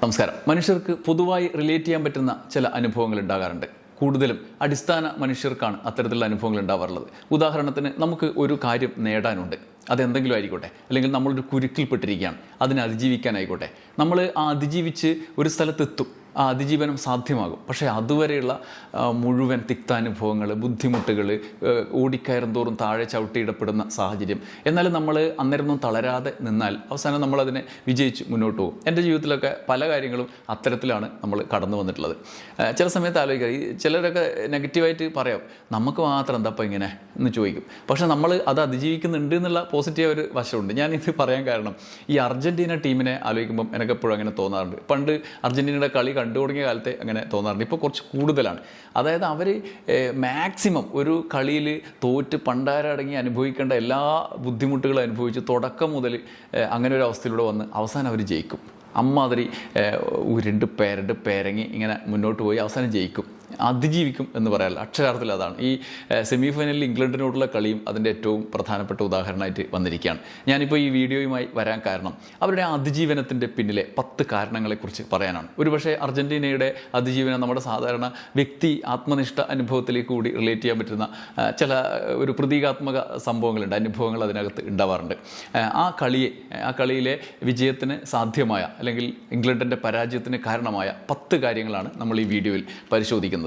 നമസ്കാരം. മനുഷ്യർക്ക് പൊതുവായി റിലേറ്റ് ചെയ്യാൻ പറ്റുന്ന ചില അനുഭവങ്ങൾ ഉണ്ടാകാറുണ്ട്. കൂടുതലും അടിസ്ഥാന മനുഷ്യർക്കാണ് അത്തരത്തിലുള്ള അനുഭവങ്ങൾ ഉണ്ടാവാറുള്ളത്. ഉദാഹരണത്തിന്, നമുക്ക് ഒരു കാര്യം നേടാനുണ്ട്, അതെന്തെങ്കിലും ആയിക്കോട്ടെ, അല്ലെങ്കിൽ നമ്മളൊരു കുരുക്കിൽപ്പെട്ടിരിക്കുകയാണ്, അതിനെ അതിജീവിക്കാനായിക്കോട്ടെ. നമ്മൾ ആ അതിജീവിച്ച് ഒരു സ്ഥലത്തെത്തും, ആ അതിജീവനം സാധ്യമാകും. പക്ഷേ അതുവരെയുള്ള മുഴുവൻ തിക്താനുഭവങ്ങൾ, ബുദ്ധിമുട്ടുകൾ, ഓടിക്കയറും തോറും താഴെ ചവിട്ടിയിടപ്പെടുന്ന സാഹചര്യം. എന്നാലും നമ്മൾ അന്നേരമൊന്നും തളരാതെ നിന്നാൽ അവസാനം നമ്മളതിനെ വിജയിച്ച് മുന്നോട്ട് പോകും. എൻ്റെ ജീവിതത്തിലൊക്കെ പല കാര്യങ്ങളും അത്തരത്തിലാണ് നമ്മൾ കടന്നു വന്നിട്ടുള്ളത്. ചില സമയത്ത് ആലോചിക്കുക, ഈ ചിലരൊക്കെ നെഗറ്റീവായിട്ട് പറയാം, നമുക്ക് മാത്രം എന്താപ്പം ഇങ്ങനെ എന്ന് ചോദിക്കും. പക്ഷേ നമ്മൾ അത് അതിജീവിക്കുന്നുണ്ട് എന്നുള്ള പോസിറ്റീവ് ഒരു വശമുണ്ട്. ഞാനിത് പറയാൻ കാരണം, ഈ അർജൻറ്റീന ടീമിനെ ആലോചിക്കുമ്പം എനിക്കെപ്പോഴും അങ്ങനെ തോന്നാറുണ്ട്. പണ്ട് അർജൻറ്റീനയുടെ കളി കണ്ടു തുടങ്ങിയ കാലത്തെ അങ്ങനെ തോന്നാറുണ്ട്. ഇപ്പോൾ കുറച്ച് കൂടുതലാണ്. അതായത് അവർ മാക്സിമം ഒരു കളിയിൽ തോറ്റ് പണ്ടാരടങ്ങി അനുഭവിക്കേണ്ട എല്ലാ ബുദ്ധിമുട്ടുകളും അനുഭവിച്ച് തുടക്കം മുതൽ അങ്ങനെ ഒരു അവസ്ഥയിലൂടെ വന്ന് അവസാനം അവർ ജയിക്കും. അമ്മാതിരി ഉരുണ്ട് പേരങ്ങി ഇങ്ങനെ മുന്നോട്ട് പോയി അവസാനം ജയിക്കും, അതിജീവിക്കും എന്ന് പറയാറില്ല. അക്ഷരാർത്ഥത്തിൽ അതാണ്. ഈ സെമി ഫൈനലിൽ ഇംഗ്ലണ്ടിനോടുള്ള കളിയും അതിൻ്റെ ഏറ്റവും പ്രധാനപ്പെട്ട ഉദാഹരണമായിട്ട് വന്നിരിക്കുകയാണ്. ഞാനിപ്പോൾ ഈ വീഡിയോയുമായി വരാൻ കാരണം അവരുടെ അതിജീവനത്തിൻ്റെ പിന്നിലെ 10 കാരണങ്ങളെക്കുറിച്ച് പറയാനാണ്. ഒരുപക്ഷെ അർജൻറ്റീനയുടെ അതിജീവനം നമ്മുടെ സാധാരണ വ്യക്തി ആത്മനിഷ്ഠ അനുഭവത്തിലേക്ക് കൂടി റിലേറ്റ് ചെയ്യാൻ പറ്റുന്ന ചില ഒരു പ്രതീകാത്മക സംഭവങ്ങളുണ്ട്, അനുഭവങ്ങൾ അതിനകത്ത് ഉണ്ടാവാറുണ്ട്. ആ കളിയിലെ വിജയത്തിന് സാധ്യമായ, അല്ലെങ്കിൽ ഇംഗ്ലണ്ടിൻ്റെ പരാജയത്തിന് കാരണമായ 10 കാര്യങ്ങളാണ് നമ്മൾ ഈ വീഡിയോയിൽ പരിശോധിക്കുന്നത്.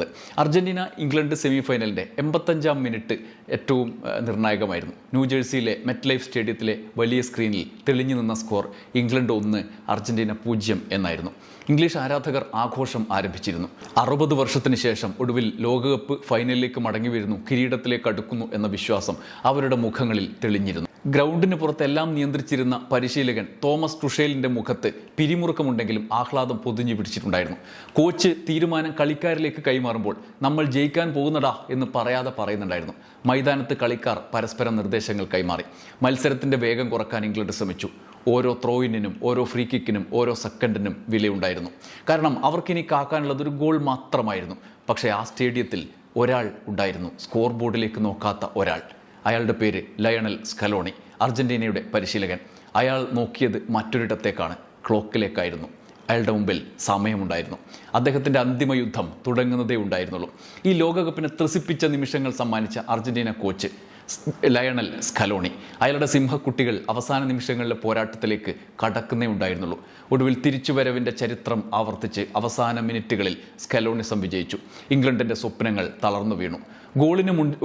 അർജന്റീന ഇംഗ്ലണ്ട് സെമി ഫൈനലിൻ്റെ 85-ാം മിനിറ്റ് ഏറ്റവും നിർണായകമായിരുന്നു. ന്യൂജേഴ്സിയിലെ മെറ്റ് ലൈഫ് സ്റ്റേഡിയത്തിലെ വലിയ സ്ക്രീനിൽ തെളിഞ്ഞു നിന്ന സ്കോർ ഇംഗ്ലണ്ട് 1, അർജന്റീന 0 എന്നായിരുന്നു. ഇംഗ്ലീഷ് ആരാധകർ ആഘോഷം ആരംഭിച്ചിരുന്നു. 60 വർഷത്തിന് ശേഷം ഒടുവിൽ ലോകകപ്പ് ഫൈനലിലേക്ക് മടങ്ങി വരുന്നു, കിരീടത്തിലേക്ക് അടുക്കുന്നു എന്ന വിശ്വാസം അവരുടെ മുഖങ്ങളിൽ തെളിഞ്ഞിരുന്നു. ഗ്രൗണ്ടിന് പുറത്തെല്ലാം നിയന്ത്രിച്ചിരുന്ന പരിശീലകൻ തോമസ് ടുഷേലിൻ്റെ മുഖത്ത് പിരിമുറുക്കമുണ്ടെങ്കിലും ആഹ്ലാദം പൊതിഞ്ഞു പിടിച്ചിട്ടുണ്ടായിരുന്നു. കോച്ച് തീരുമാനം കളിക്കാരിലേക്ക് കൈമാറുമ്പോൾ നമ്മൾ ജയിക്കാൻ പോകുന്നടാ എന്ന് പറയാതെ പറയുന്നുണ്ടായിരുന്നു. മൈതാനത്ത് കളിക്കാർ പരസ്പരം നിർദ്ദേശങ്ങൾ കൈമാറി. മത്സരത്തിൻ്റെ വേഗം കുറക്കാൻ ഇംഗ്ലണ്ട് ശ്രമിച്ചു. ഓരോ ത്രോയിനും, ഓരോ ഫ്രീ കിക്കിനും, ഓരോ സെക്കൻഡിനും വിലയുണ്ടായിരുന്നു. കാരണം അവർക്കിനി കാക്കാനുള്ളത് ഒരു ഗോൾ മാത്രമായിരുന്നു. പക്ഷേ ആ സ്റ്റേഡിയത്തിൽ ഒരാൾ ഉണ്ടായിരുന്നു, സ്കോർ ബോർഡിലേക്ക് നോക്കാത്ത ഒരാൾ. അയാളുടെ പേര് ലയണൽ സ്കലോണി, അർജന്റീനയുടെ പരിശീലകൻ. അയാൾ നോക്കിയത് മറ്റൊരിടത്തേക്കാണ്, ക്ലോക്കിലേക്കായിരുന്നു. അയാളുടെ മുമ്പിൽ സമയമുണ്ടായിരുന്നു. അദ്ദേഹത്തിൻ്റെ അന്തിമ യുദ്ധം തുടങ്ങുന്നതേ ഉണ്ടായിരുന്നുള്ളൂ. ഈ ലോകകപ്പിനെ ത്രസിപ്പിച്ച നിമിഷങ്ങൾ സമ്മാനിച്ച അർജന്റീന കോച്ച് ലയണൽ സ്കലോണി, അയാളുടെ സിംഹക്കുട്ടികൾ അവസാന നിമിഷങ്ങളിലെ പോരാട്ടത്തിലേക്ക് കടക്കുന്നേ ഉണ്ടായിരുന്നുള്ളൂ. ഒടുവിൽ തിരിച്ചുവരവിൻ്റെ ചരിത്രം ആവർത്തിച്ച് അവസാന മിനിറ്റുകളിൽ സ്കലോണിസം വിജയിച്ചു. ഇംഗ്ലണ്ടിൻ്റെ സ്വപ്നങ്ങൾ തളർന്നു വീണു.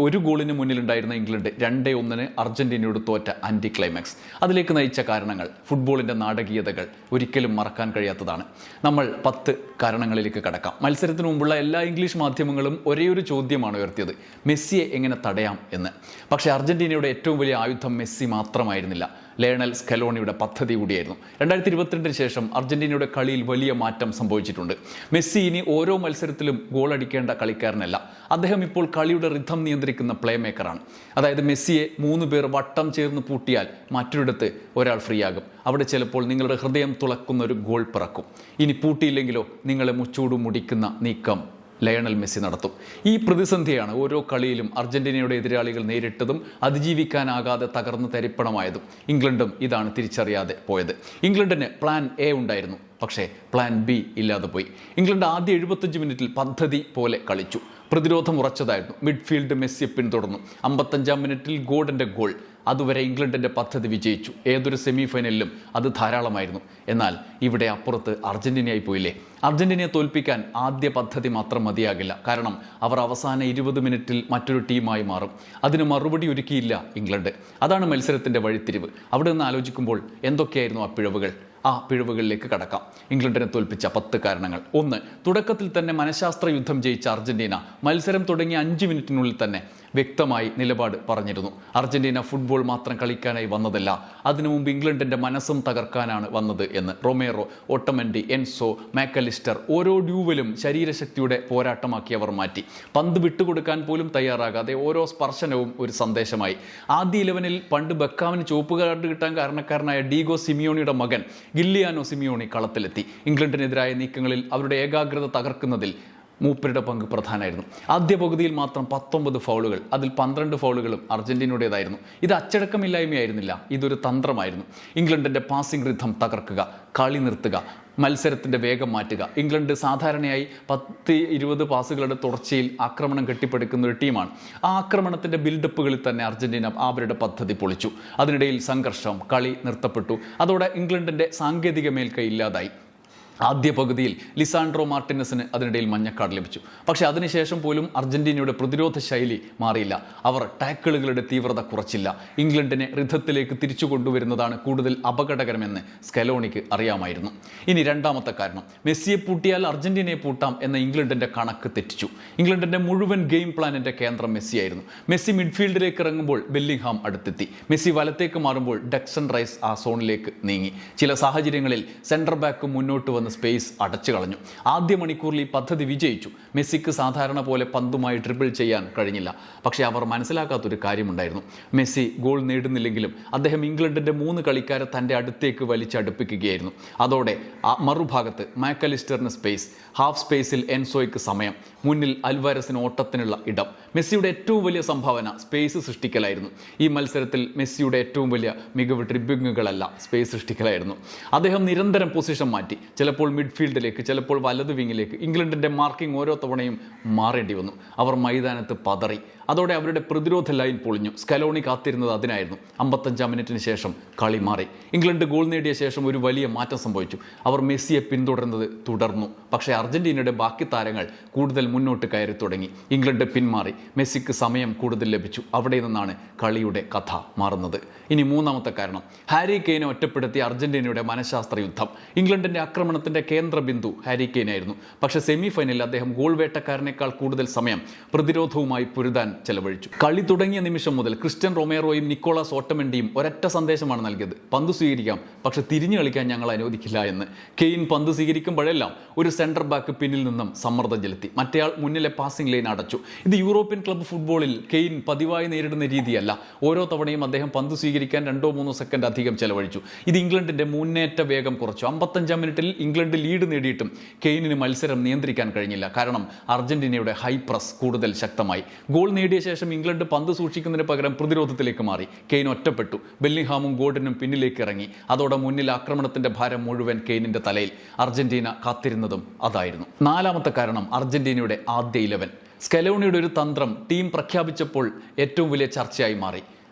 ഒരു ഗോളിന് മുന്നിലുണ്ടായിരുന്ന ഇംഗ്ലണ്ട് 2-1 അർജന്റീനയോട് തോറ്റ ആൻറ്റി ക്ലൈമാക്സ്. അതിലേക്ക് നയിച്ച കാരണങ്ങൾ, ഫുട്ബോളിൻ്റെ നാടകീയതകൾ ഒരിക്കലും മറക്കാൻ കഴിയാത്തതാണ്. നമ്മൾ 10 കാരണങ്ങളിലേക്ക് കടക്കാം. മത്സരത്തിന് മുമ്പുള്ള എല്ലാ ഇംഗ്ലീഷ് മാധ്യമങ്ങളും ഒരേയൊരു ചോദ്യമാണ് ഉയർത്തിയത്, മെസ്സിയെ എങ്ങനെ തടയാം എന്ന്. പക്ഷേ അർജന്റീനയുടെ ഏറ്റവും വലിയ ആയുധം മെസ്സി മാത്രമായിരുന്നില്ല, ലയണൽ സ്കലോണിയുടെ പദ്ധതി കൂടിയായിരുന്നു. 2022 ശേഷം അർജന്റീനയുടെ കളിയിൽ വലിയ മാറ്റം സംഭവിച്ചിട്ടുണ്ട്. മെസ്സി ഇനി ഓരോ മത്സരത്തിലും ഗോൾ അടിക്കേണ്ട കളിക്കാരനല്ല. അദ്ദേഹം ഇപ്പോൾ കളിയുടെ റിഥം നിയന്ത്രിക്കുന്ന പ്ലേ മേക്കറാണ്. അതായത് മെസ്സിയെ 3 പേർ വട്ടം ചേർന്ന് പൂട്ടിയാൽ മറ്റൊരിടത്ത് ഒരാൾ ഫ്രീ ആകും. അവിടെ ചിലപ്പോൾ നിങ്ങളുടെ ഹൃദയം തുളക്കുന്ന ഒരു ഗോൾ പിറക്കും. ഇനി പൂട്ടിയില്ലെങ്കിലോ നിങ്ങളെ മുച്ചൂട് മുടിക്കുന്ന നീക്കം ലയണൽ മെസ്സി നടത്തും. ഈ പ്രതിസന്ധിയാണ് ഓരോ കളിയിലും അർജന്റീനയുടെ എതിരാളികൾ നേരിട്ടതും അതിജീവിക്കാനാകാതെ തകർന്ന് തരിപ്പണമായതും. ഇംഗ്ലണ്ടും ഇതാണ് തിരിച്ചറിയാതെ പോയത്. ഇംഗ്ലണ്ടിന് പ്ലാൻ എ ഉണ്ടായിരുന്നു, പക്ഷേ പ്ലാൻ ബി ഇല്ലാതെ പോയി. ഇംഗ്ലണ്ട് ആദ്യ 75 മിനിറ്റിൽ പദ്ധതി പോലെ കളിച്ചു. പ്രതിരോധം ഉറച്ചതായിരുന്നു. മിഡ്ഫീൽഡ് മെസ്സിയെ പിന്തുടർന്നു. 55-ാം മിനിറ്റിൽ ഗോർഡൻ്റെ ഗോൾ. അതുവരെ ഇംഗ്ലണ്ടിൻ്റെ പദ്ധതി വിജയിച്ചു. ഏതൊരു സെമി ഫൈനലിലും അത് ധാരാളമായിരുന്നു. എന്നാൽ ഇവിടെ അപ്പുറത്ത് അർജന്റീനയായി പോയില്ലേ. അർജന്റീനയെ തോൽപ്പിക്കാൻ ആദ്യ പദ്ധതി മാത്രം മതിയാകില്ല. കാരണം അവർ അവസാന 20 മിനിറ്റിൽ മറ്റൊരു ടീമായി മാറും. അതിന് മറുപടി ഒരുക്കിയില്ല ഇംഗ്ലണ്ട്. അതാണ് മത്സരത്തിൻ്റെ വഴിത്തിരിവ്. അവിടെ നിന്ന് ആലോചിക്കുമ്പോൾ എന്തൊക്കെയായിരുന്നു ആ പിഴവുകൾ? ആ പിഴവുകളിലേക്ക് കടക്കാം. ഇംഗ്ലണ്ടിനെ തോൽപ്പിച്ച 10 കാരണങ്ങൾ. 1. തുടക്കത്തിൽ തന്നെ മനഃശാസ്ത്ര യുദ്ധം ജയിച്ച അർജന്റീന മത്സരം തുടങ്ങിയ 5 മിനിറ്റിനുള്ളിൽ തന്നെ വ്യക്തമായി നിലപാട് പറഞ്ഞിരുന്നു. അർജന്റീന ഫുട്ബോൾ മാത്രം കളിക്കാനായി വന്നതല്ല, അതിനു മുമ്പ് ഇംഗ്ലണ്ടിൻ്റെ മനസ്സും തകർക്കാനാണ് വന്നത് എന്ന്. റൊമേറോ, ഓട്ടമൻഡി, എൻസോ, മാക്കലിസ്റ്റർ ഓരോ ഡ്യൂവലും ശരീരശക്തിയുടെ പോരാട്ടമാക്കി അവർ മാറ്റി. പന്ത് വിട്ടുകൊടുക്കാൻ പോലും തയ്യാറാകാതെ ഓരോ സ്പർശനവും ഒരു സന്ദേശമായി. ആദ്യ 11-ൽ പണ്ട് ബെക്കാമിന് ചുവപ്പ് കാർഡ് കിട്ടാൻ കാരണക്കാരനായ ഡീഗോ സിമിയോണിയുടെ മകൻ ഗില്ലിയാനോ സിമിയോണി കളത്തിലെത്തി. ഇംഗ്ലണ്ടിനെതിരായ നീക്കങ്ങളിൽ അവരുടെ ഏകാഗ്രത തകർക്കുന്നതിൽ മൂപ്പരുടെ പങ്ക് പ്രധാനമായിരുന്നു. ആദ്യ പകുതിയിൽ മാത്രം 19 ഫൗളുകൾ, അതിൽ 12 ഫൗളുകളും അർജന്റീനയുടേതായിരുന്നു. ഇത് അച്ചടക്കമില്ലായ്മയായിരുന്നില്ല, ഇതൊരു തന്ത്രമായിരുന്നു. ഇംഗ്ലണ്ടിൻ്റെ പാസിംഗ് റിഥം തകർക്കുക, കളി നിർത്തുക, മത്സരത്തിൻ്റെ വേഗം മാറ്റുക. ഇംഗ്ലണ്ട് സാധാരണയായി 10-20 പാസുകളുടെ തുടർച്ചയിൽ ആക്രമണം കെട്ടിപ്പടുക്കുന്ന ഒരു ടീമാണ്. ആ ആക്രമണത്തിൻ്റെ ബിൽഡപ്പുകളിൽ തന്നെ അർജന്റീന അവരുടെ പദ്ധതി പൊളിച്ചു. അതിനിടയിൽ സംഘർഷം, കളി നിർത്തപ്പെട്ടു. അതോടെ ഇംഗ്ലണ്ടിൻ്റെ സാങ്കേതിക മേൽക്കൈ ഇല്ലാതായി. ആദ്യ പകുതിയിൽ ലിസാൻഡ്രോ മാർട്ടിനസിന് അതിനിടയിൽ മഞ്ഞക്കാർഡ് ലഭിച്ചു. പക്ഷേ അതിനുശേഷം പോലും അർജന്റീനയുടെ പ്രതിരോധ ശൈലി മാറിയില്ല. അവർ ടാക്കിളുകളുടെ തീവ്രത കുറച്ചില്ല. ഇംഗ്ലണ്ടിനെ റിഥത്തിലേക്ക് തിരിച്ചു കൊണ്ടുവരുന്നതാണ് കൂടുതൽ അപകടകരമെന്ന് സ്കലോണിക്ക് അറിയാമായിരുന്നു. ഇനി രണ്ടാമത്തെ കാരണം, മെസ്സിയെ പൂട്ടിയാൽ അർജന്റീനയെ പൂട്ടാം എന്ന ഇംഗ്ലണ്ടിൻ്റെ കണക്ക് തെറ്റിച്ചു. ഇംഗ്ലണ്ടിൻ്റെ മുഴുവൻ ഗെയിം പ്ലാനിൻ്റെ കേന്ദ്രം മെസ്സിയായിരുന്നു. മെസ്സി മിഡ്ഫീൽഡിലേക്ക് ഇറങ്ങുമ്പോൾ ബെല്ലിംഗ്ഹാം അടുത്തെത്തി. മെസ്സി വലത്തേക്ക് മാറുമ്പോൾ ഡക്സൺ റൈസ് ആ സോണിലേക്ക് നീങ്ങി. ചില സാഹചര്യങ്ങളിൽ സെൻട്രൽ ബാക്ക് മുന്നോട്ട് വന്ന് സ്പേസ് അടച്ചു കളഞ്ഞു. ആദ്യ മണിക്കൂറിൽ ഈ പദ്ധതി വിജയിച്ചു. മെസ്സിക്ക് സാധാരണ പോലെ പന്തുമായി ഡ്രിബിൾ ചെയ്യാൻ കഴിഞ്ഞില്ല. പക്ഷേ അവർ മനസ്സിലാക്കാത്തൊരു കാര്യമുണ്ടായിരുന്നു. മെസ്സി ഗോൾ നേടുന്നില്ലെങ്കിലും അദ്ദേഹം ഇംഗ്ലണ്ടിൻ്റെ 3 കളിക്കാരെ തൻ്റെ അടുത്തേക്ക് വലിച്ചടുപ്പിക്കുകയായിരുന്നു. അതോടെ മറുഭാഗത്ത് മാക്കലിസ്റ്ററിന് സ്പേസ്, ഹാഫ് സ്പേസിൽ എൻസോയ്ക്ക് സമയം, മുന്നിൽ അൽവാരസിന് ഓട്ടത്തിനുള്ള ഇടം. മെസ്സിയുടെ ഏറ്റവും വലിയ സംഭാവന സ്പേസ് സൃഷ്ടിക്കലായിരുന്നു. ഈ മത്സരത്തിൽ മെസ്സിയുടെ ഏറ്റവും വലിയ മികവ് ഡ്രിബിങ്ങുകളല്ല, സ്പേസ് സൃഷ്ടിക്കലായിരുന്നു. അദ്ദേഹം നിരന്തരം പൊസിഷൻ മാറ്റി, ചിലപ്പോൾ മിഡ്ഫീൽഡിലേക്ക്, ചിലപ്പോൾ വലതു വിങ്ങിലേക്ക്. ഇംഗ്ലണ്ടിൻ്റെ മാർക്കിംഗ് ഓരോ തവണയും മാറേണ്ടി വന്നു. അവർ മൈതാനത്ത് പതറി. അതോടെ അവരുടെ പ്രതിരോധ ലൈൻ പൊളിഞ്ഞു. സ്കലോണി കാത്തിരുന്നത് അതിനായിരുന്നു. 55-ാം മിനിറ്റിന് ശേഷം കളി മാറി. ഇംഗ്ലണ്ട് ഗോൾ നേടിയ ശേഷം ഒരു വലിയ മാറ്റം സംഭവിച്ചു. അവർ മെസ്സിയെ പിന്തുടരുന്നത് തുടർന്നു. പക്ഷേ അർജന്റീനയുടെ ബാക്കി താരങ്ങൾ കൂടുതൽ മുന്നോട്ട് കയറി തുടങ്ങി. ഇംഗ്ലണ്ട് പിന്മാറി. മെസ്സിക്ക് സമയം കൂടുതൽ ലഭിച്ചു. അവിടെ നിന്നാണ് കളിയുടെ കഥ മാറുന്നത്. ഇനി മൂന്നാമത്തെ കാരണം, ഹാരി കെയ്നെ ഒറ്റപ്പെടുത്തിയ അർജന്റീനയുടെ മനഃശാസ്ത്ര യുദ്ധം. ഇംഗ്ലണ്ടിൻ്റെ ആക്രമണത്തിൻ്റെ കേന്ദ്രബിന്ദു ഹാരി കെയ്നായിരുന്നു. പക്ഷേ സെമി ഫൈനലിൽ അദ്ദേഹം ഗോൾ വേട്ടക്കാരനേക്കാൾ കൂടുതൽ സമയം പ്രതിരോധവുമായി പൊരുതാൻ ചെലവഴിച്ചു. കളി തുടങ്ങിയ നിമിഷം മുതൽ ക്രിസ്റ്റ്യൻ റൊമേറോയും നിക്കോളാസ് ഓട്ടമെൻഡിയും ഒരൊറ്റ സന്ദേശമാണ് നൽകിയത്: പന്ത് സ്വീകരിക്കാം, പക്ഷെ തിരിഞ്ഞു കളിക്കാൻ ഞങ്ങൾ അനുവദിക്കില്ല എന്ന്. കെയ്ൻ പന്ത് സ്വീകരിക്കുമ്പോഴെല്ലാം ഒരു സെൻട്രൽ ബാക്ക് പിന്നിൽ നിന്നും സമ്മർദ്ദം ചെലുത്തി. മറ്റേയാൾ മുന്നിലെ പാസിംഗ് ലൈൻ അടച്ചു. ഇത് യൂറോപ്യൻ ക്ലബ്ബ് ഫുട്ബോളിൽ കെയ്ൻ പതിവായി നേരിടുന്ന രീതിയല്ല. ഓരോ തവണയും അദ്ദേഹം പന്ത് സ്വീകരിക്കാൻ 2-3 സെക്കൻഡ് അധികം ചെലവഴിച്ചു. ഇത് ഇംഗ്ലണ്ടിന്റെ മുന്നേറ്റ വേഗം കുറച്ചു. 55-ാം മിനിറ്റിൽ ഇംഗ്ലണ്ട് ലീഡ് നേടിയിട്ടും കെയ്നിന് മത്സരം നിയന്ത്രിക്കാൻ കഴിഞ്ഞില്ല. കാരണം അർജന്റീനയുടെ ഹൈ പ്രസ് കൂടുതൽ ശക്തമായി. ഗോൾ നേടിയ ശേഷം ഇംഗ്ലണ്ട് പന്ത് സൂക്ഷിക്കുന്നതിന് പകരം പ്രതിരോധത്തിലേക്ക് മാറി. കെയ്ൻ ഒറ്റപ്പെട്ടു. ബെല്ലിംഗ്ഹാമും ഗോർഡനും പിന്നിലേക്ക് ഇറങ്ങി. അതോടെ മുന്നിൽ ആക്രമണത്തിന്റെ ഭാരം മുഴുവൻ കെയ്നിന്റെ തലയിൽ. അർജന്റീന കാത്തിരുന്നതും അതായിരുന്നു. നാലാമത്തെ കാരണം, അർജന്റീനയുടെ ആദ്യ 11. സ്കലോണിയുടെ ഒരു തന്ത്രം ടീം പ്രഖ്യാപിച്ചപ്പോൾ ഏറ്റവും വലിയ ചർച്ചയായി മാറി.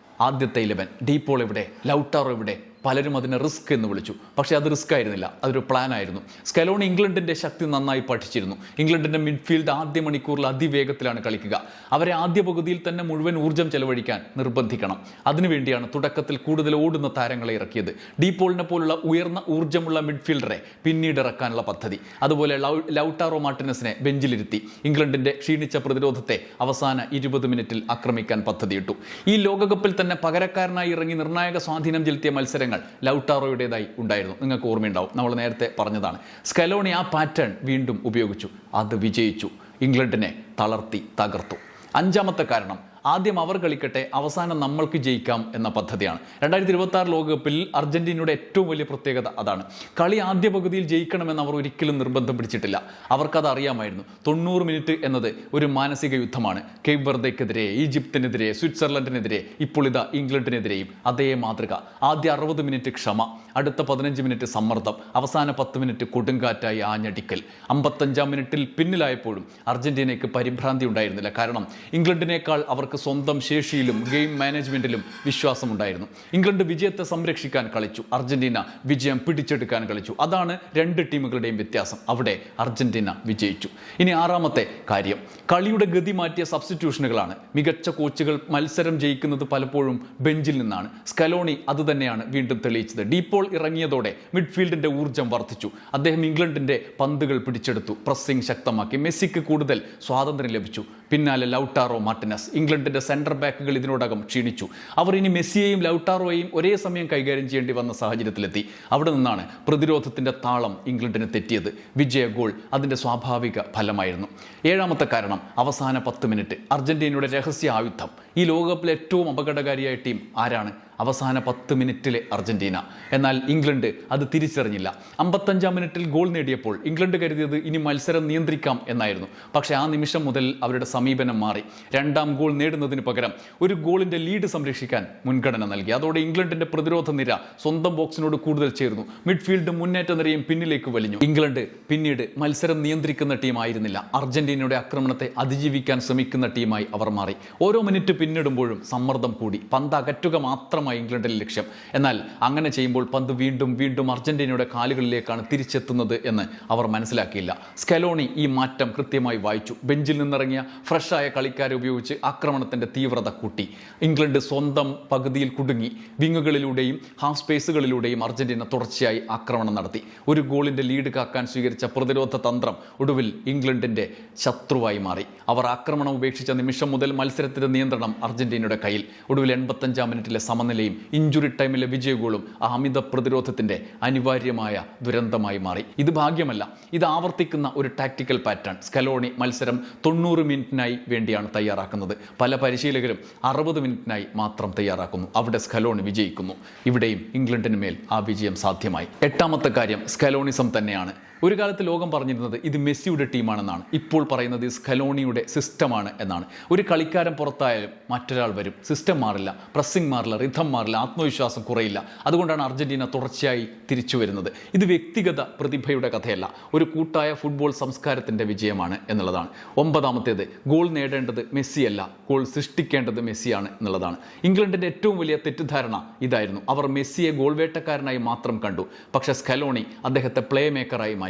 ആദ്യത്തെ 11 ഡീപോൾ എവിടെ, ലൗട്ടാറോ എവിടെ? പലരും അതിനെ റിസ്ക് എന്ന് വിളിച്ചു. പക്ഷേ അത് റിസ്ക് ആയിരുന്നില്ല, അതൊരു പ്ലാൻ ആയിരുന്നു. സ്കലോണി ഇംഗ്ലണ്ടിൻ്റെ ശക്തി നന്നായി പഠിച്ചിരുന്നു. ഇംഗ്ലണ്ടിൻ്റെ മിഡ്ഫീൽഡ് ആദ്യ മണിക്കൂറിൽ അതിവേഗത്തിലാണ് കളിക്കുക. അവരെ ആദ്യ പകുതിയിൽ തന്നെ മുഴുവൻ ഊർജ്ജം ചെലവഴിക്കാൻ നിർബന്ധിക്കണം. അതിനുവേണ്ടിയാണ് തുടക്കത്തിൽ കൂടുതൽ ഓടുന്ന താരങ്ങളെ ഇറക്കിയത്. ഡീപോളിനെ പോലുള്ള ഉയർന്ന ഊർജ്ജമുള്ള മിഡ്ഫീൽഡറെ പിന്നീട് ഇറക്കാനുള്ള പദ്ധതി. അതുപോലെ ലൗട്ടാറോ മാർട്ടിനസിനെ ബെഞ്ചിലിരുത്തി ഇംഗ്ലണ്ടിൻ്റെ ക്ഷീണിച്ച പ്രതിരോധത്തെ അവസാന 20 മിനിറ്റിൽ ആക്രമിക്കാൻ പദ്ധതിയിട്ടു. ഈ ലോകകപ്പിൽ തന്നെ പകരക്കാരനായി ഇറങ്ങി നിർണായക സ്വാധീനം ചെലുത്തിയ മത്സരങ്ങൾ ലൗട്ടാറോയുടേതായി ഉണ്ടായിരുന്നു. നിങ്ങൾക്ക് ഓർമ്മയുണ്ടാവും, നമ്മൾ നേരത്തെ പറഞ്ഞതാണ്. സ്കലോണി ആ പാറ്റേൺ വീണ്ടും ഉപയോഗിച്ചു. അത് വിജയിച്ചു. ഇംഗ്ലണ്ടിനെ തളർത്തി തകർത്തു. അഞ്ചാമത്തെ കാരണം, ആദ്യം അവർ കളിക്കട്ടെ, അവസാനം നമ്മൾക്ക് ജയിക്കാം എന്ന പദ്ധതിയാണ്. 2026 ലോകകപ്പിൽ അർജന്റീനയുടെ ഏറ്റവും വലിയ പ്രത്യേകത അതാണ്. കളി ആദ്യ പകുതിയിൽ ജയിക്കണമെന്ന് അവർ ഒരിക്കലും നിർബന്ധം പിടിച്ചിട്ടില്ല. അവർക്കത് അറിയാമായിരുന്നു. 90 മിനിറ്റ് എന്നത് ഒരു മാനസിക യുദ്ധമാണ്. കേപ്പ് വെർദെക്കെതിരെ, ഈജിപ്തിനെതിരെ, സ്വിറ്റ്സർലൻഡിനെതിരെ, ഇപ്പോൾ ഇതാ ഇംഗ്ലണ്ടിനെതിരെയും അതേ മാതൃക. ആദ്യ 60 മിനിറ്റ് ക്ഷമ, അടുത്ത 15 മിനിറ്റ് സമ്മർദ്ദം, അവസാന 10 മിനിറ്റ് കൊടുങ്കാറ്റായി ആഞ്ഞടിക്കൽ. 55-ാം മിനിറ്റിൽ പിന്നിലായപ്പോഴും അർജന്റീനയ്ക്ക് പരിഭ്രാന്തി ഉണ്ടായിരുന്നില്ല. കാരണം ഇംഗ്ലണ്ടിനേക്കാൾ അവർക്ക് സ്വന്തം ശേഷിയിലും ഗെയിം മാനേജ്മെന്റിലും വിശ്വാസമുണ്ടായിരുന്നു. ഇംഗ്ലണ്ട് വിജയത്തെ സംരക്ഷിക്കാൻ കളിച്ചു, അർജന്റീന വിജയം പിടിച്ചെടുക്കാൻ കളിച്ചു. അതാണ് രണ്ട് ടീമുകളുടെയും വ്യത്യാസം. അവിടെ അർജന്റീന വിജയിച്ചു. ഇനി ആറാമത്തെ കാര്യം, കളിയുടെ ഗതി മാറ്റിയ സബ്സ്റ്റിറ്റ്യൂഷനുകളാണ്. മികച്ച കോച്ചുകൾ മത്സരം ജയിക്കുന്നത് പലപ്പോഴും ബെഞ്ചിൽ നിന്നാണ്. സ്കലോണി അതുതന്നെയാണ് വീണ്ടും തെളിയിച്ചത്. ഡീപോൾ ഇറങ്ങിയതോടെ മിഡ്ഫീൽഡിന്റെ ഊർജ്ജം വർദ്ധിച്ചു. അദ്ദേഹം ഇംഗ്ലണ്ടിന്റെ പന്തുകൾ പിടിച്ചെടുത്തു, പ്രസ്സിംഗ് ശക്തമാക്കി. മെസ്സിക്ക് കൂടുതൽ സ്വാതന്ത്ര്യം ലഭിച്ചു. പിന്നാലെ ലൗട്ടാറോ മാർട്ടിനസ്. ഇംഗ്ലണ്ടിന്റെ സെൻട്രൽ ബാക്കുകൾ ഇതിനോടകം ക്ഷീണിച്ചു. അവർ ഇനി മെസ്സിയെയും ലൗട്ടാറോയെയും ഒരേ സമയം കൈകാര്യം ചെയ്യേണ്ടി വന്ന സാഹചര്യത്തിലെത്തി. അവിടെ നിന്നാണ് പ്രതിരോധത്തിന്റെ താളം ഇംഗ്ലണ്ടിന് തെറ്റിയത്. വിജയ ഗോൾ അതിന്റെ സ്വാഭാവിക ഫലമായിരുന്നു. ഏഴാമത്തെ കാരണം, അവസാന 10 മിനിറ്റ്. അർജന്റീനയുടെ രഹസ്യ ആയുധം. ഈ ലോകകപ്പിലെ ഏറ്റവും അപകടകാരിയായ ടീം ആരാണ്? അവസാന 10 മിനിറ്റിലെ അർജന്റീന. എന്നാൽ ഇംഗ്ലണ്ട് അത് തിരിച്ചറിഞ്ഞില്ല. 55-ാം മിനിറ്റിൽ ഗോൾ നേടിയപ്പോൾ ഇംഗ്ലണ്ട് കരുതിയത് ഇനി മത്സരം നിയന്ത്രിക്കാം എന്നായിരുന്നു. പക്ഷേ ആ നിമിഷം മുതൽ അവരുടെ സമീപനം മാറി. രണ്ടാം ഗോൾ നേടുന്നതിന് പകരം ഒരു ഗോളിന്റെ ലീഡ് സംരക്ഷിക്കാൻ മുൻഗണന നൽകി. അതോടെ ഇംഗ്ലണ്ടിന്റെ പ്രതിരോധ നിര സ്വന്തം ബോക്സിനോട് കൂടുതൽ ചേർന്നു. മിഡ്ഫീൽഡ് മുന്നേറ്റ നിരയും പിന്നിലേക്ക് വലിഞ്ഞു. ഇംഗ്ലണ്ട് പിന്നീട് മത്സരം നിയന്ത്രിക്കുന്ന ടീമായിരുന്നില്ല, അർജന്റീനയുടെ ആക്രമണത്തെ അതിജീവിക്കാൻ ശ്രമിക്കുന്ന ടീമായി അവർ മാറി. ഓരോ മിനിറ്റ് പിന്നിടുമ്പോഴും സമ്മർദ്ദം കൂടി. പന്ത് അകറ്റുക മാത്രമായി ഇംഗ്ലണ്ടിന്റെ ലക്ഷ്യം. എന്നാൽ അങ്ങനെ ചെയ്യുമ്പോൾ പന്ത് വീണ്ടും വീണ്ടും അർജന്റീനയുടെ കാലുകളിലേക്കാണ് തിരിച്ചെത്തുന്നത് എന്ന് അവർ മനസ്സിലാക്കിയില്ല. സ്കലോണി ഈ മാറ്റം കൃത്യമായി വായിച്ചു. ബെഞ്ചിൽ നിന്നിറങ്ങിയ ഫ്രഷായ കളിക്കാരെ ഉപയോഗിച്ച് ആക്രമണത്തിന്റെ തീവ്രത കൂട്ടി. ഇംഗ്ലണ്ട് സ്വന്തം പകുതിയിൽ കുടുങ്ങി. വിങ്ങുകളിലൂടെയും ഹാഫ് സ്പേസുകളിലൂടെയും അർജന്റീന തുടർച്ചയായി ആക്രമണം നടത്തി. ഒരു ഗോളിന്റെ ലീഡ് കാക്കാൻ സ്വീകരിച്ച പ്രതിരോധ തന്ത്രം ഒടുവിൽ ഇംഗ്ലണ്ടിന്റെ ശത്രുവായി മാറി. അവർ ആക്രമണം ഉപേക്ഷിച്ച നിമിഷം മുതൽ മത്സരത്തിന്റെ നിയന്ത്രണം അർജന്റീനയുടെ കയ്യിൽ. ഒടുവിൽ 85-ാം മിനിറ്റിലെ സമനിലയും ഇഞ്ചുറി ടൈമിലെ വിജയഗോളും ആ അമിത പ്രതിരോധത്തിന്റെ അനിവാര്യമായ ദുരന്തമായി മാറി. ഇത് ഭാഗ്യമല്ല, ഇത് ആവർത്തിക്കുന്ന ഒരു ടാക്ടിക്കൽ പാറ്റേൺ. സ്കലോണി മത്സരം 90 മിനിറ്റിനായി വേണ്ടിയാണ് തയ്യാറാക്കുന്നത്. പല പരിശീലകരും 60 മിനിറ്റിനായി മാത്രം തയ്യാറാക്കുന്നു. അവിടെ സ്കലോണി വിജയിക്കുന്നു. ഇവിടെയും ഇംഗ്ലണ്ടിന് മേൽ ആ വിജയം സാധ്യമായി. 8ാമത്തെ കാര്യം സ്കലോണിസം തന്നെയാണ്. ഒരു കാലത്ത് ലോകം പറഞ്ഞിരുന്നത് ഇത് മെസ്സിയുടെ ടീമാണെന്നാണ്. ഇപ്പോൾ പറയുന്നത് സ്കലോണിയുടെ സിസ്റ്റമാണ് എന്നാണ്. ഒരു കളിക്കാരൻ പുറത്തായാലും മറ്റൊരാൾ വരും. സിസ്റ്റം മാറില്ല, പ്രസ്സിംഗ് മാറില്ല, റിഥം മാറില്ല, ആത്മവിശ്വാസം കുറയില്ല. അതുകൊണ്ടാണ് അർജന്റീന തുടർച്ചയായി തിരിച്ചു വരുന്നത്. ഇത് വ്യക്തിഗത പ്രതിഭയുടെ കഥയല്ല, ഒരു കൂട്ടായ ഫുട്ബോൾ സംസ്കാരത്തിന്റെ വിജയമാണ് എന്നുള്ളതാണ്. 9ാമത്തേത്, ഗോൾ നേടേണ്ടത് മെസ്സിയല്ല, ഗോൾ സൃഷ്ടിക്കേണ്ടത് മെസ്സിയാണ് എന്നുള്ളതാണ്. ഇംഗ്ലണ്ടിന്റെ ഏറ്റവും വലിയ തെറ്റിദ്ധാരണ ഇതായിരുന്നു. അവർ മെസ്സിയെ ഗോൾ വേട്ടക്കാരനായി മാത്രം കണ്ടു. പക്ഷേ സ്കലോണി അദ്ദേഹത്തെ പ്ലേ മേക്കറായി മാറ്റി.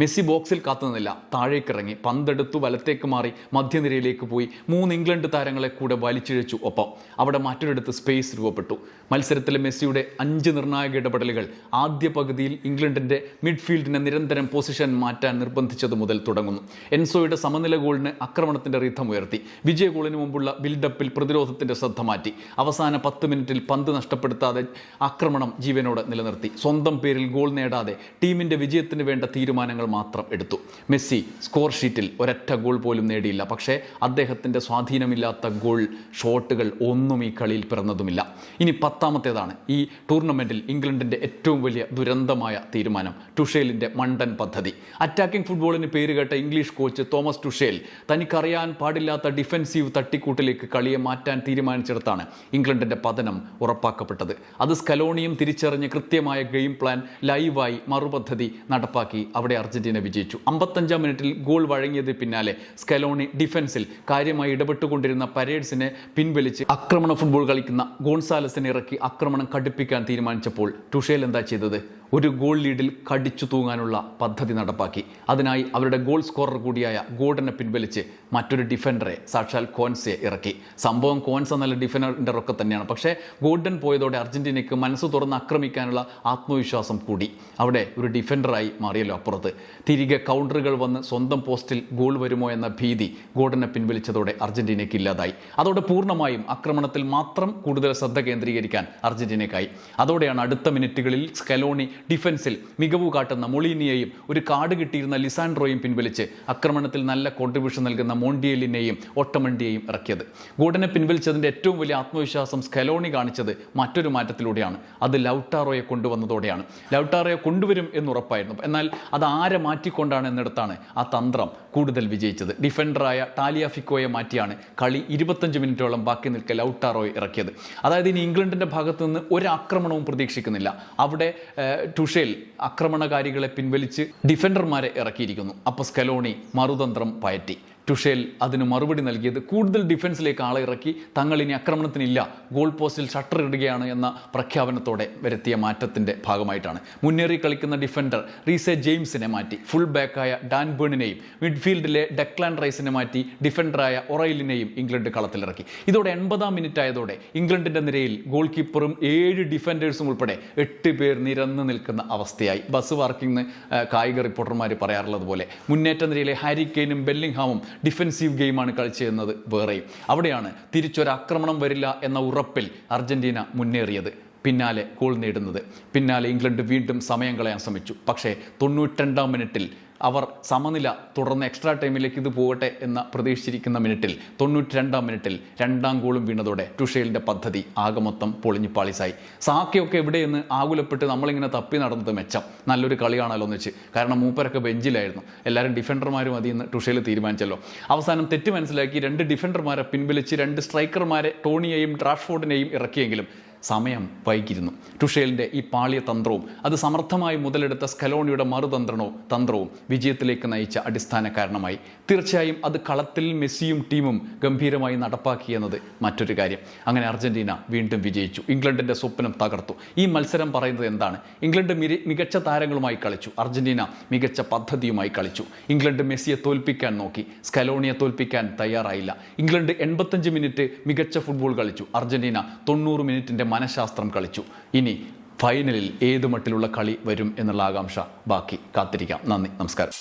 മെസ്സി ബോക്സിൽ കാത്തുനിന്നില്ല, താഴേക്കിറങ്ങി പന്തെടുത്തു വലത്തേക്ക് മാറി മധ്യനിരയിലേക്ക് പോയി 3 ഇംഗ്ലണ്ട് താരങ്ങളെ കൂടെ വലിച്ചിഴച്ചു. ഒപ്പം അവിടെ മറ്റൊരിടത്ത് സ്പേസ് രൂപപ്പെട്ടു. മത്സരത്തിലെ മെസ്സിയുടെ 5 നിർണായക ഇടപെടലുകൾ ആദ്യ പകുതിയിൽ ഇംഗ്ലണ്ടിന്റെ മിഡ്ഫീൽഡിനെ നിരന്തരം പൊസിഷൻ മാറ്റാൻ നിർബന്ധിച്ചത് മുതൽ തുടങ്ങുന്നു. എൻസോയുടെ സമനില ഗോളിന് ആക്രമണത്തിന്റെ റിഥം ഉയർത്തി. വിജയ ഗോളിന് മുമ്പുള്ള ബിൽഡപ്പിൽ പ്രതിരോധത്തിന്റെ ശ്രദ്ധ മാറ്റി. അവസാന 10 മിനിറ്റിൽ പന്ത് നഷ്ടപ്പെടുത്താതെ ആക്രമണം ജീവനോടെ നിലനിർത്തി. സ്വന്തം പേരിൽ ഗോൾ നേടാതെ ടീമിന്റെ വിജയത്തിന് വേണ്ട തീരുമാനങ്ങൾ മാത്രം എടുത്തു. മെസ്സി സ്കോർ ഷീറ്റിൽ ഒരൊറ്റ ഗോൾ പോലും നേടിയില്ല. പക്ഷേ അദ്ദേഹത്തിന്റെ സ്വാധീനമില്ലാത്ത ഗോൾ ഷോട്ടുകൾ ഒന്നും ഈ കളിയിൽ പിറന്നതുമില്ല. ഇനി 10ാമത്തേതാണ് ഈ ടൂർണമെന്റിൽ ഇംഗ്ലണ്ടിന്റെ ഏറ്റവും വലിയ ദുരന്തമായ തീരുമാനം, ടുഷേലിന്റെ മണ്ടൻ പദ്ധതി. അറ്റാക്കിംഗ് ഫുട്ബോളിന് പേരുകേട്ട ഇംഗ്ലീഷ് കോച്ച് തോമസ് ടുഷേൽ തനിക്കറിയാൻ പാടില്ലാത്ത ഡിഫൻസീവ് തട്ടിക്കൂട്ടിലേക്ക് കളിയെ മാറ്റാൻ തീരുമാനിച്ചിടത്താണ് ഇംഗ്ലണ്ടിന്റെ പതനം ഉറപ്പാക്കപ്പെട്ടത്. അത് സ്കലോണിയും തിരിച്ചറിഞ്ഞ് കൃത്യമായ ഗെയിം പ്ലാൻ ലൈവായി മറുപദ്ധതി നടപ്പാക്കി അവിടെ അർജന്റീന വിജയിച്ചു. 55-ാം മിനിറ്റിൽ ഗോൾ വഴങ്ങിയത് പിന്നാലെ സ്കലോണി ഡിഫൻസിൽ കാര്യമായി ഇടപെട്ടുകൊണ്ടിരുന്ന പരേഡ്സിനെ പിൻവലിച്ച് ആക്രമണ ഫുട്ബോൾ കളിക്കുന്ന ഗോൺസാലസിനെ ഇറക്കി ആക്രമണം കടുപ്പിക്കാൻ തീരുമാനിച്ചപ്പോൾ ടുഷേൽ എന്താ ചെയ്തത്? ഒരു ഗോൾ ലീഡിൽ കടിച്ചു തൂങ്ങാനുള്ള പദ്ധതി നടപ്പാക്കി. അതിനായി അവരുടെ ഗോൾ സ്കോറർ കൂടിയായ ഗോർഡനെ പിൻവലിച്ച് മറ്റൊരു ഡിഫൻഡറെ, സാക്ഷാൽ കോൻസെ ഇറക്കി. സംഭവം കോൻസ് എന്നുള്ള ഡിഫൻഡർ ഒക്കെ തന്നെയാണ്. പക്ഷേ ഗോർഡൻ പോയതോടെ അർജന്റീനയ്ക്ക് മനസ്സ് തുറന്ന് ആക്രമിക്കാനുള്ള ആത്മവിശ്വാസം കൂടി. അവിടെ ഒരു ഡിഫൻഡറായി മാറിയല്ലോ അപ്പുറത്ത്. തിരികെ കൗണ്ടറുകൾ വന്ന് സ്വന്തം പോസ്റ്റിൽ ഗോൾ വരുമോ എന്ന ഭീതി ഗോർഡനെ പിൻവലിച്ചതോടെ അർജന്റീനയ്ക്ക് ഇല്ലാതായി. അതോടെ പൂർണ്ണമായും ആക്രമണത്തിൽ മാത്രം കൂടുതൽ ശ്രദ്ധ കേന്ദ്രീകരിക്കാൻ അർജന്റീനയ്ക്കായി. അതോടെയാണ് അടുത്ത മിനിറ്റുകളിൽ സ്കലോണി ഡിഫൻസിൽ മികവ് കാട്ടുന്ന മൊളീനിയെയും ഒരു കാർഡ് കിട്ടിയിരുന്ന ലിസാൻഡ്രോയും പിൻവലിച്ച് ആക്രമണത്തിൽ നല്ല കോൺട്രിബ്യൂഷൻ നൽകുന്ന മോണ്ടിയേലിനെയും ഒട്ടമണ്ടിയെയും ഇറക്കിയത്. ഗോർഡനെ പിൻവലിച്ചതിൻ്റെ ഏറ്റവും വലിയ ആത്മവിശ്വാസം സ്കലോണി കാണിച്ചത് മറ്റൊരു മാറ്റത്തിലൂടെയാണ്. അത് ലൗട്ടാറോയെ കൊണ്ടുവന്നതോടെയാണ്. ലൗട്ടാറോയെ കൊണ്ടുവരും എന്നുറപ്പായിരുന്നു. എന്നാൽ അത് ആരെ മാറ്റിക്കൊണ്ടാണ് എന്നിടത്താണ് ആ തന്ത്രം കൂടുതൽ വിജയിച്ചത്. ഡിഫൻഡറായ ടാലിയാഫിക്കോയെ മാറ്റിയാണ് കളി 25 മിനിറ്റോളം ബാക്കി നിൽക്കെ ലൗട്ടാറോയെ ഇറക്കിയത്. അതായത് ഇനി ഇംഗ്ലണ്ടിൻ്റെ ഭാഗത്തു നിന്ന് ഒരു ആക്രമണവും പ്രതീക്ഷിക്കുന്നില്ല. അവിടെ ടുഷേൽ ആക്രമണകാരികളെ പിൻവലിച്ച് ഡിഫൻഡർമാരെ ഇറക്കിയിരിക്കുന്നു. അപ്പോൾ സ്കലോണി മറുതന്ത്രം പയറ്റി. ടുഷേൽ അതിന് മറുപടി നൽകിയത് കൂടുതൽ ഡിഫൻസിലേക്ക് ആളെ ഇറക്കി തങ്ങൾ ഇനി ആക്രമണത്തിനില്ല, ഗോൾ പോസ്റ്റിൽ ഷട്ടർ ഇടുകയാണ് എന്ന പ്രഖ്യാപനത്തോടെ വരുത്തിയ മാറ്റത്തിൻ്റെ ഭാഗമായിട്ടാണ്. മുന്നേറി കളിക്കുന്ന ഡിഫൻഡർ റീസെ ജെയിംസിനെ മാറ്റി ഫുൾ ബാക്കായ ഡാൻ ബേണിനെയും മിഡ്ഫീൽഡിലെ ഡെക്ലാൻ റൈസിനെ മാറ്റി ഡിഫൻഡറായ ഒറൈലിനെയും ഇംഗ്ലണ്ട് കളത്തിലിറക്കി. ഇതോടെ 80-ാം മിനിറ്റ് ആയതോടെ ഇംഗ്ലണ്ടിൻ്റെ നിരയിൽ ഗോൾ കീപ്പറും 7 ഡിഫൻഡേഴ്സും ഉൾപ്പെടെ 8 പേർ നിരന്ന് നിൽക്കുന്ന അവസ്ഥയായി. ബസ് പാർക്കിംഗ് കായിക റിപ്പോർട്ടർമാർ പറയാറുള്ളത് പോലെ മുന്നേറ്റ നിരയിലെ ഹാരി കെയ്നും ബെല്ലിംഗ്ഹാമും ഡിഫൻസീവ് ഗെയിമാണ് കളിച്ചതെന്നത് വേറെയും. അവിടെയാണ് തിരിച്ചൊരാക്രമണം വരില്ല എന്ന ഉറപ്പിൽ അർജന്റീന മുന്നേറിയത്. പിന്നാലെ ഗോൾ നേടുന്നത്. പിന്നാലെ ഇംഗ്ലണ്ട് വീണ്ടും സമയം കളയാൻ ശ്രമിച്ചു. പക്ഷേ 92-ാം മിനിറ്റിൽ അവർ സമനില തുടർന്ന് എക്സ്ട്രാ ടൈമിലേക്ക് ഇത് പോകട്ടെ എന്ന പ്രതീക്ഷിച്ചിരിക്കുന്ന മിനിറ്റിൽ 92-ാം മിനിറ്റിൽ രണ്ടാം ഗോളും വീണതോടെ ടുഷേലിൻ്റെ പദ്ധതി ആകെ മൊത്തം പൊളിഞ്ഞു പാളിസായി. സാക്കയൊക്കെ എവിടെയെന്ന് ആകുലപ്പെട്ട് നമ്മളിങ്ങനെ തപ്പി നടന്നത് മെച്ചം, നല്ലൊരു കളിയാണല്ലോ എന്ന് വെച്ച്. കാരണം മൂപ്പരൊക്കെ ബെഞ്ചിലായിരുന്നു, എല്ലാവരും ഡിഫൻഡർമാർ മതി എന്ന് ടുഷേൽ തീരുമാനിച്ചല്ലോ. അവസാനം തെറ്റ് മനസ്സിലാക്കി 2 ഡിഫൻഡർമാരെ പിൻവലിച്ച് 2 സ്ട്രൈക്കർമാരെ ടോണിയെയും റാഷ്ഫോർഡിനെയും ഇറക്കിയെങ്കിലും സമയം വൈകിയിരുന്നു. ടുഷേലിൻ്റെ ഈ പാളിയ തന്ത്രവും അത് സമർത്ഥമായി മുതലെടുത്ത സ്കലോണിയുടെ തന്ത്രവും വിജയത്തിലേക്ക് നയിച്ച അടിസ്ഥാന കാരണമായി. തീർച്ചയായും അത് കളത്തിൽ മെസ്സിയും ടീമും ഗംഭീരമായി നടപ്പാക്കിയെന്നത് മറ്റൊരു കാര്യം. അങ്ങനെ അർജന്റീന വീണ്ടും വിജയിച്ചു, ഇംഗ്ലണ്ടിൻ്റെ സ്വപ്നം തകർത്തു. ഈ മത്സരം പറയുന്നത് എന്താണ്? ഇംഗ്ലണ്ട് മികച്ച താരങ്ങളുമായി കളിച്ചു, അർജന്റീന മികച്ച പദ്ധതിയുമായി കളിച്ചു. ഇംഗ്ലണ്ട് മെസ്സിയെ തോൽപ്പിക്കാൻ നോക്കി, സ്കലോണിയെ തോൽപ്പിക്കാൻ തയ്യാറായില്ല. ഇംഗ്ലണ്ട് 85 മിനിറ്റ് മികച്ച ഫുട്ബോൾ കളിച്ചു, അർജന്റീന 90 മിനിറ്റിൻ്റെ മനഃശാസ്ത്രം കളിച്ചു. ഇനി ഫൈനലിൽ ഏത് മട്ടിലുള്ള കളി വരും എന്നുള്ള ആകാംക്ഷ ബാക്കി കാത്തിരിക്കാം. നന്ദി, നമസ്കാരം.